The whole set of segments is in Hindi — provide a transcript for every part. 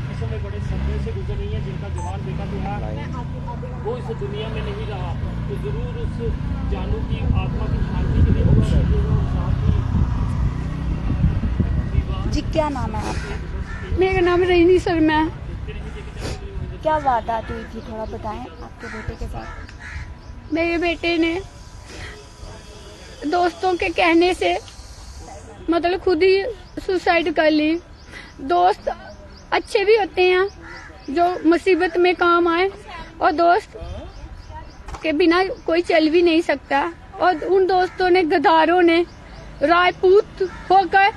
असल में बड़े सदमे से गुजर रही है, जिनका जवान बेटा जो है वो इस दुनिया में नहीं रहा, तो जरूर उस जानू की आत्मा की शांति के लिए जी क्या नाम है आपका? मेरा नाम रजनी शर्मा है। क्या वारदात हुई थी, थोड़ा बताएं आपके बेटे के साथ। मेरे बेटे ने दोस्तों के कहने से मतलब खुद ही सुसाइड कर ली। दोस्त अच्छे भी होते हैं जो मुसीबत में काम आए, और दोस्त के बिना कोई चल भी नहीं सकता। और उन दोस्तों ने, गद्दारों ने, राजपूत होकर,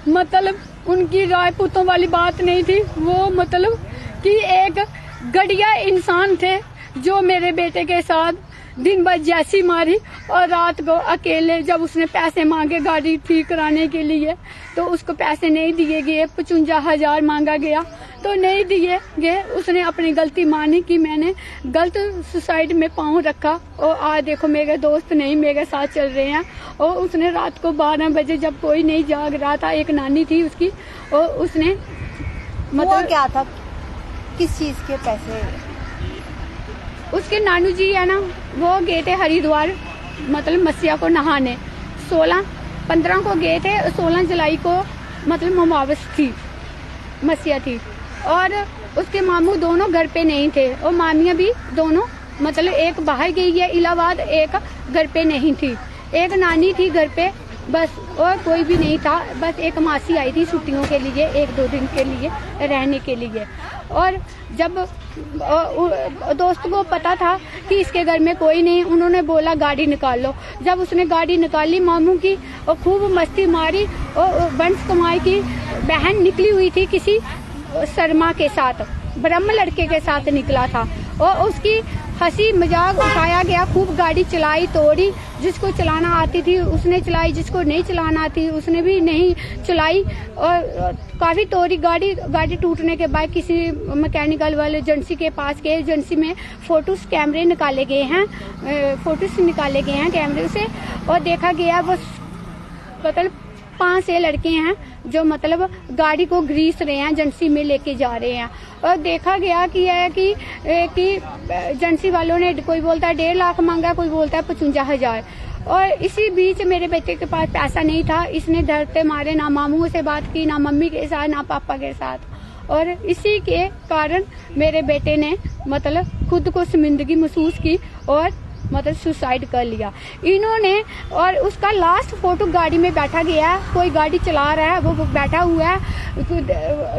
मतलब उनकी राजपूतों वाली बात नहीं थी, वो मतलब कि एक घटिया इंसान थे जो मेरे बेटे के साथ दिन भर जैसी मारी। और रात को अकेले जब उसने पैसे मांगे गाड़ी ठीक कराने के लिए, तो उसको पैसे नहीं दिए गए। 55,000 मांगा गया तो नहीं दिए गए। उसने अपनी गलती मानी कि मैंने गलत सुसाइड में पाँव रखा, और आज देखो मेरे दोस्त नहीं मेरे साथ चल रहे हैं। और उसने रात को 12 बजे जब कोई नहीं जाग रहा था, एक नानी थी उसकी, और उसने मतलब क्या था, किस चीज के पैसे? उसके नानू जी है ना, वो गए थे हरिद्वार मतलब मस्सिया को नहाने। 15 को गए थे, 16 जुलाई को मतलब अमावस थी, मस्सिया थी। और उसके मामू दोनों घर पे नहीं थे, और मामियां भी दोनों मतलब एक बाहर गई है इलाहाबाद, एक घर पे नहीं थी। एक नानी थी घर पे बस, और कोई भी नहीं था। बस एक मासी आई थी छुट्टियों के लिए, 1-2 दिन के लिए रहने के लिए। और जब दोस्त को पता था कि इसके घर में कोई नहीं, उन्होंने बोला गाड़ी निकाल लो। जब उसने गाड़ी निकाली मामू की, और खूब मस्ती मारी। और वंश कुमार की बहन निकली हुई थी किसी शर्मा के साथ, ब्रह्म लड़के के साथ निकला था, और उसकी हंसी मजाक उठाया गया। खूब गाड़ी चलाई तोड़ी, जिसको चलाना आती थी उसने चलाई, जिसको नहीं चलाना आती उसने भी नहीं चलाई। और काफी तोड़ी गाड़ी टूटने के बाद किसी मैकेनिकल वाले एजेंसी के पास गए। एजेंसी में फोटोस कैमरे निकाले गए हैं, कैमरे से, और देखा गया वो मतलब 5-6 लड़के हैं जो मतलब गाड़ी को ग्रीस रहे हैं, एजेंसी में लेके जा रहे हैं। और देखा गया कि यह कि एजेंसी वालों ने, कोई बोलता है 1.5 लाख मांगा, कोई बोलता है 55,000। और इसी बीच मेरे बेटे के पास पैसा नहीं था। इसने डरते मारे ना मामू से बात की, ना मम्मी के साथ, ना पापा के साथ। और इसी के कारण मेरे बेटे ने मतलब खुद को शर्मिंदगी महसूस की और मतलब सुसाइड कर लिया इन्होंने। और उसका लास्ट फोटो गाड़ी में बैठा गया है, कोई गाड़ी चला रहा है, वो बैठा हुआ है।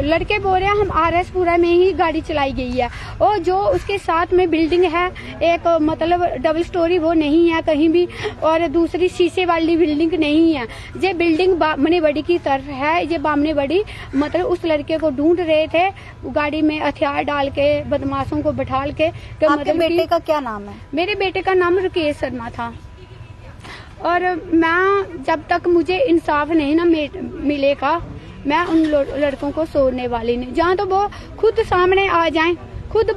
लड़के बोल रहे हैं हम RS-पुरा में ही गाड़ी चलाई गई है। और जो उसके साथ में बिल्डिंग है एक मतलब डबल स्टोरी, वो नहीं है कहीं भी, और दूसरी शीशे वाली बिल्डिंग नहीं है। ये बिल्डिंग बामने बड़ी की तरफ है। ये बामने बड़ी मतलब उस लड़के को ढूंढ रहे थे, गाड़ी में हथियार डाल के, बदमाशों को बैठाल के। आपके बेटे का क्या नाम है? मेरे बेटे का नाम रुकेश शर्मा था। और मैं जब तक मुझे इंसाफ नहीं ना मिलेगा, मैं उन लड़कों को छोड़ने वाली नहीं। जहाँ तो वो खुद सामने आ जाएं, खुद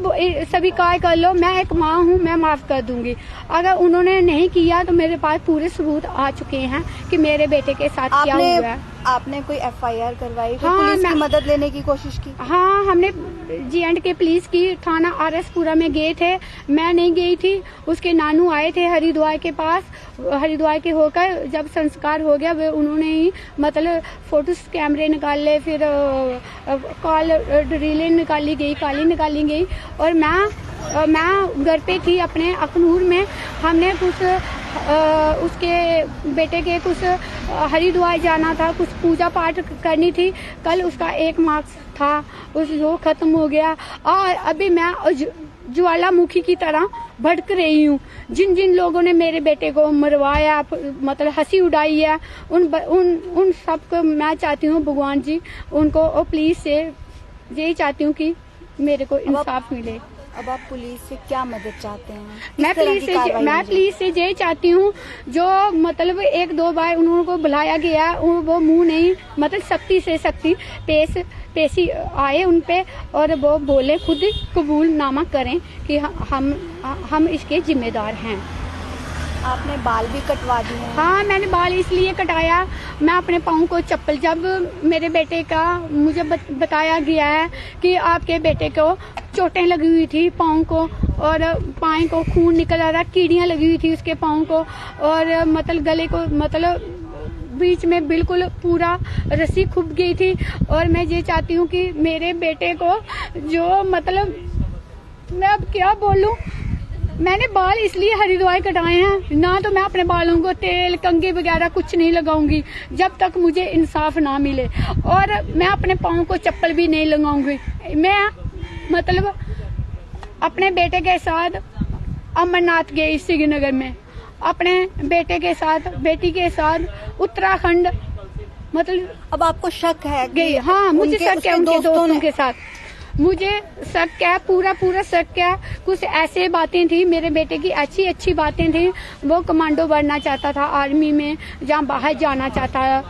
स्वीकार कर लो, मैं एक माँ हूँ, मैं माफ कर दूंगी। अगर उन्होंने नहीं किया तो मेरे पास पूरे सबूत आ चुके हैं कि मेरे बेटे के साथ क्या हुआ है। आपने कोई FIR करवाई? हाँ, पुलिस की मदद लेने की कोशिश की? हाँ, हमने G&K पुलिस की थाना RS-पुरा में गए थे। मैं नहीं गई थी, उसके नानू आए थे हरिद्वार के पास। हरिद्वार के होकर जब संस्कार हो गया, वे उन्होंने ही मतलब फोटोस कैमरे निकाले, फिर कॉल ड्रिलें निकाली गई। और मैं घर पे थी अपने अखनूर में। हमने कुछ उसके बेटे के कुछ हरिद्वार जाना था, कुछ पूजा पाठ करनी थी। कल उसका 1 मार्क्स था, वो खत्म हो गया। और अभी मैं ज्वालामुखी की तरह भटक रही हूँ। जिन लोगों ने मेरे बेटे को मरवाया, मतलब हंसी उड़ाई है, उन सबको मैं चाहती हूँ भगवान जी उनको, और पुलिस से यही चाहती हूँ कि मेरे को इंसाफ मिले। अब आप पुलिस से क्या मदद चाहते हैं? मैं पुलिस से यही चाहती हूँ, जो मतलब 1-2 बार उनको बुलाया गया, वो मुंह नहीं मतलब सख्ती से सख्ती पेशी आए उन पे, और वो बोले खुद कबूलनामा करें कि हम इसके जिम्मेदार हैं। आपने बाल भी कटवा दिए हैं। हाँ, मैंने बाल इसलिए कटाया, मैं अपने पाँव को चप्पल, जब मेरे बेटे का मुझे बताया गया है कि आपके बेटे को चोटें लगी हुई थी पाँव को और पाँव को खून निकल आ रहा, कीड़ियाँ लगी हुई थी उसके पाँव को और मतलब गले को मतलब बीच में बिल्कुल पूरा रस्सी खुप गई थी। और मैं ये चाहती हूँ कि मेरे बेटे को जो मतलब मैं अब क्या बोलूँ, मैंने बाल इसलिए हरिद्वार कटाए हैं, ना तो मैं अपने बालों को तेल कंघी वगैरह कुछ नहीं लगाऊंगी जब तक मुझे इंसाफ ना मिले, और मैं अपने पाँव को चप्पल भी नहीं लगाऊंगी। मैं मतलब अपने बेटे के साथ अमरनाथ गई श्रीनगर में, अपने बेटे के साथ बेटी के साथ उत्तराखंड, मतलब अब आपको शक है गई। हाँ, मुझे शक है उनके दोस्तों के साथ, मुझे शक है, पूरा शक है। कुछ ऐसे बातें थी मेरे बेटे की, अच्छी बातें थी। वो कमांडो बनना चाहता था आर्मी में, जहाँ बाहर जाना चाहता है,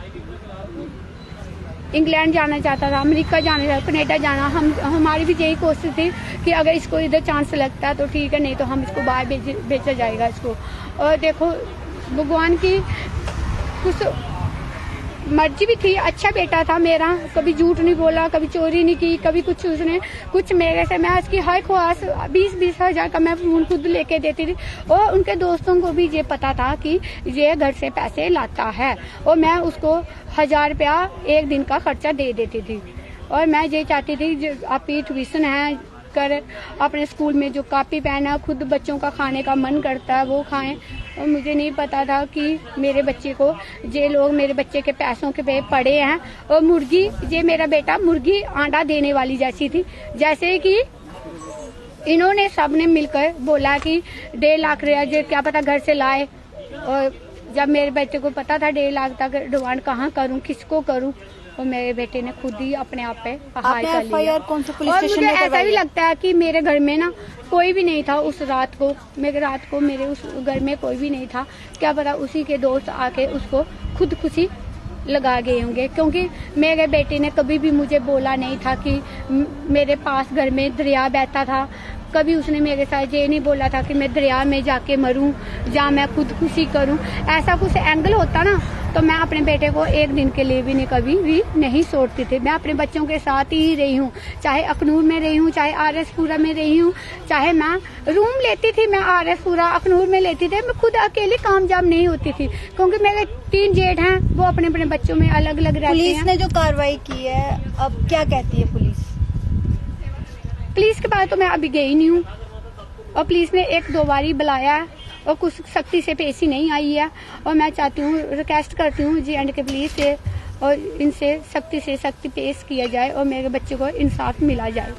इंग्लैंड जाना चाहता था, अमेरिका जाना चाहता, कनाडा जाना। हमारी भी यही कोशिश थी कि अगर इसको इधर चांस लगता है तो ठीक है, नहीं तो हम इसको बाहर बेचा जाएगा इसको। और देखो भगवान की कुछ मर्जी भी थी, अच्छा बेटा था मेरा, कभी झूठ नहीं बोला, कभी चोरी नहीं की, कभी कुछ उसने कुछ मेरे से, मैं उसकी हर ख्वाहिश 20-20 हजार का मैं फोन खुद लेके देती थी। और उनके दोस्तों को भी ये पता था कि ये घर से पैसे लाता है, और मैं उसको 1000 रुपया एक दिन का खर्चा दे देती थी। और मैं ये चाहती थी जो आपकी ट्यूशन है कर अपने स्कूल में जो कॉपी पेन है, खुद बच्चों का खाने का मन करता है वो खाएं। और मुझे नहीं पता था कि मेरे बच्चे को ये लोग मेरे बच्चे के पैसों के पे पड़े हैं। और मुर्गी, ये मेरा बेटा मुर्गी आंडा देने वाली जैसी थी, जैसे कि इन्होंने सबने मिलकर बोला कि 1.5 लाख रुपया क्या पता घर से लाए। और जब मेरे बेटे को पता था 1.5 लाख तक डिमांड कहाँ करूँ, किसको करूँ, और मेरे बेटे ने खुद ही अपने आप पे हाई कर लिया। कौन सा पुलिस और स्टेशन मुझे में ऐसा भी लगता है कि मेरे घर में ना कोई भी नहीं था उस रात को, मेरे उस घर में कोई भी नहीं था। क्या पता उसी के दोस्त आके उसको खुद खुशी लगा गए होंगे, क्योंकि मेरे बेटे ने कभी भी मुझे बोला नहीं था कि मेरे पास घर में दरिया बहता था। कभी उसने मेरे साथ ये नहीं बोला था कि मैं दरिया में जाके मरूं या मैं खुदकुशी करूं। ऐसा कुछ एंगल होता ना तो मैं अपने बेटे को एक दिन के लिए भी कभी भी नहीं छोड़ती थी। मैं अपने बच्चों के साथ ही रही हूँ, चाहे अखनूर में रही हूँ, चाहे RS पुरा में रही हूँ, चाहे मैं रूम लेती थी, मैं RS पुरा अखनूर में लेती थी। मैं खुद अकेली कामयाब नहीं होती थी, क्योंकि मेरे 3 जेठ हैं, वो अपने अपने बच्चों में अलग अलग रहते हैं। पुलिस ने जो कार्रवाई की है, अब क्या कहती है पुलिस के पास तो मैं अभी गई नहीं हूँ, और पुलिस ने 1-2 बार ही बुलाया है और कुछ सख्ती से पेशी नहीं आई है। और मैं चाहती हूँ, रिक्वेस्ट करती हूँ J&K पुलिस से, और इनसे सख्ती से सख्ती पेश किया जाए और मेरे बच्चे को इंसाफ मिला जाए।